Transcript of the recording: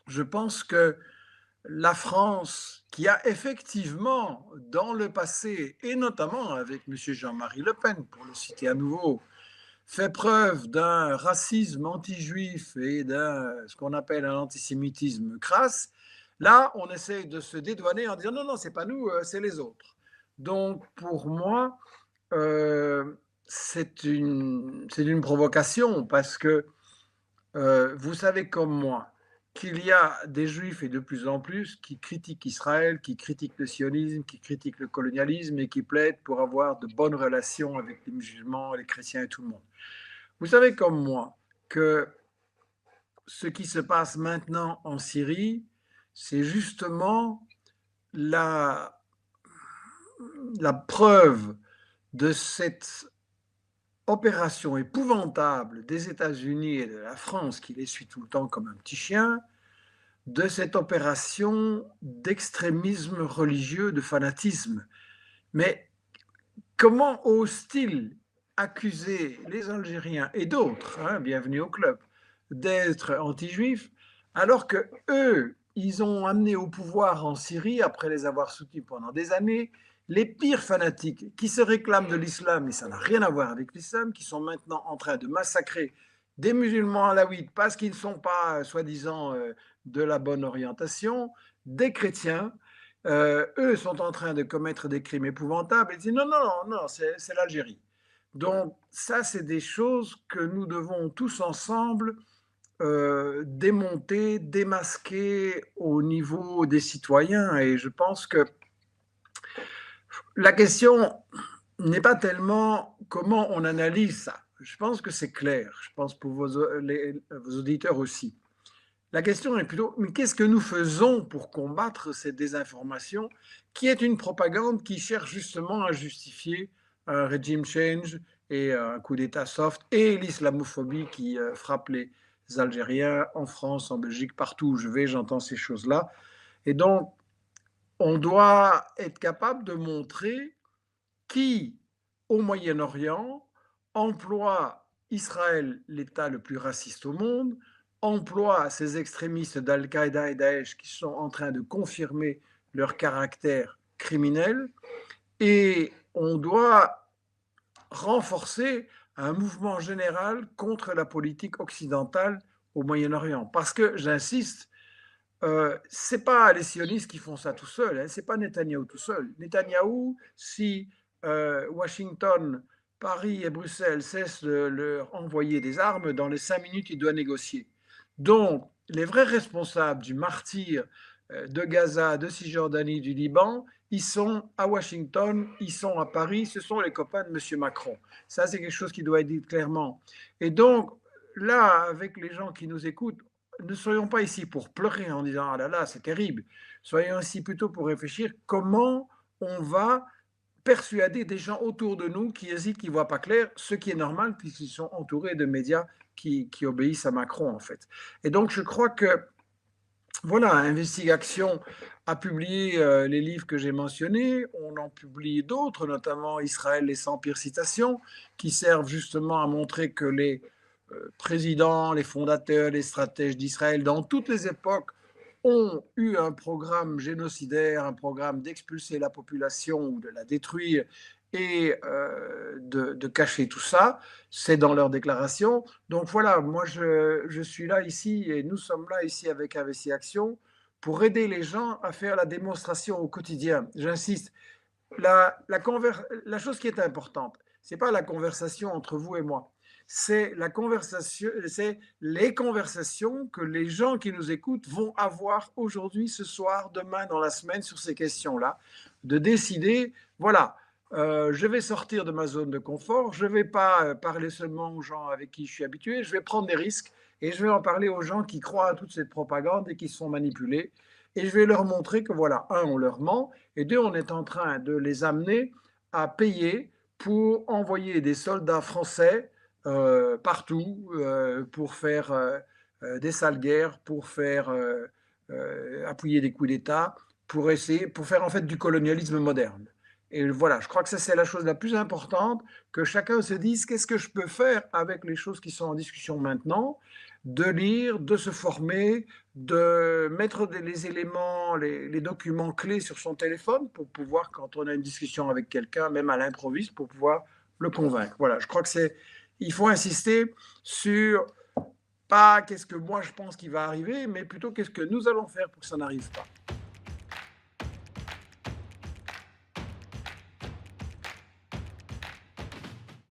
Je pense que la France, qui a effectivement, dans le passé, et notamment avec M. Jean-Marie Le Pen, pour le citer à nouveau, fait preuve d'un racisme anti-juif et d'un ce qu'on appelle un antisémitisme crasse, là, on essaye de se dédouaner en disant non, non, c'est pas nous, c'est les autres. Donc, pour moi, c'est une provocation parce que vous savez comme moi qu'il y a des juifs et de plus en plus qui critiquent Israël, qui critiquent le sionisme, qui critiquent le colonialisme et qui plaident pour avoir de bonnes relations avec les musulmans, les chrétiens et tout le monde. Vous savez comme moi que ce qui se passe maintenant en Syrie, c'est justement la, la preuve de cette opération épouvantable des États-Unis et de la France qui les suit tout le temps comme un petit chien, de cette opération d'extrémisme religieux, de fanatisme. Mais comment ose-t-il accuser les Algériens et d'autres, hein, bienvenue au club, d'être anti-juifs, alors que eux, ils ont amené au pouvoir en Syrie, après les avoir soutenus pendant des années, les pires fanatiques qui se réclament de l'islam, mais ça n'a rien à voir avec l'islam, qui sont maintenant en train de massacrer des musulmans alaouites parce qu'ils ne sont pas, soi-disant, de la bonne orientation, des chrétiens, eux sont en train de commettre des crimes épouvantables et disent non, non, non, non, c'est l'Algérie. Donc ça, c'est des choses que nous devons tous ensemble démonter, démasquer au niveau des citoyens. Et je pense que la question n'est pas tellement comment on analyse ça. Je pense que c'est clair. Je pense pour vos auditeurs aussi. La question est plutôt, mais qu'est-ce que nous faisons pour combattre cette désinformation qui est une propagande qui cherche justement à justifier un régime change et un coup d'État soft et l'islamophobie qui frappe les Algériens en France, en Belgique, partout où je vais, j'entends ces choses-là. Et donc, on doit être capable de montrer qui, au Moyen-Orient, emploie Israël, l'État le plus raciste au monde, emploie ces extrémistes d'Al-Qaïda et Daesh qui sont en train de confirmer leur caractère criminel, et on doit renforcer un mouvement général contre la politique occidentale au Moyen-Orient. Parce que, j'insiste, ce n'est pas les sionistes qui font ça tout seuls, hein, ce n'est pas Netanyahou tout seul. Netanyahou, si Washington, Paris et Bruxelles cessent de leur envoyer des armes, dans les 5 minutes, il doit négocier. Donc, les vrais responsables du martyre de Gaza, de Cisjordanie, du Liban, ils sont à Washington, ils sont à Paris, ce sont les copains de M. Macron. Ça, c'est quelque chose qui doit être dit clairement. Et donc, là, avec les gens qui nous écoutent, ne soyons pas ici pour pleurer en disant ah là là, c'est terrible. Soyons ici plutôt pour réfléchir comment on va persuader des gens autour de nous qui hésitent, qui ne voient pas clair, ce qui est normal puisqu'ils sont entourés de médias qui obéissent à Macron en fait. Et donc je crois que voilà, Investigation a publié les livres que j'ai mentionnés, on en publie d'autres, notamment Israël, les 100 pires citations, qui servent justement à montrer que les présidents, les fondateurs, les stratèges d'Israël, dans toutes les époques, ont eu un programme génocidaire, un programme d'expulser la population ou de la détruire et de cacher tout ça. C'est dans leur déclaration. Donc voilà, moi je suis là ici et nous sommes là ici avec Investi Action pour aider les gens à faire la démonstration au quotidien. J'insiste, la chose qui est importante, ce n'est pas la conversation entre vous et moi, c'est la conversation, c'est les conversations que les gens qui nous écoutent vont avoir aujourd'hui, ce soir, demain, dans la semaine sur ces questions-là, de décider, voilà, je vais sortir de ma zone de confort, je ne vais pas parler seulement aux gens avec qui je suis habitué, je vais prendre des risques et je vais en parler aux gens qui croient à toute cette propagande et qui se font manipuler. Et je vais leur montrer que voilà, un, on leur ment, et deux, on est en train de les amener à payer pour envoyer des soldats français partout pour faire des sales guerres, pour faire appuyer des coups d'État, pour essayer, pour faire en fait du colonialisme moderne. Et voilà, je crois que ça, c'est la chose la plus importante, que chacun se dise: «Qu'est-ce que je peux faire avec les choses qui sont en discussion maintenant?» De lire, de se former, de mettre les éléments, les documents clés sur son téléphone pour pouvoir, quand on a une discussion avec quelqu'un, même à l'improviste, pour pouvoir le convaincre. Voilà, je crois que c'est il faut insister sur pas qu'est-ce que moi je pense qui va arriver, mais plutôt qu'est-ce que nous allons faire pour que ça n'arrive pas.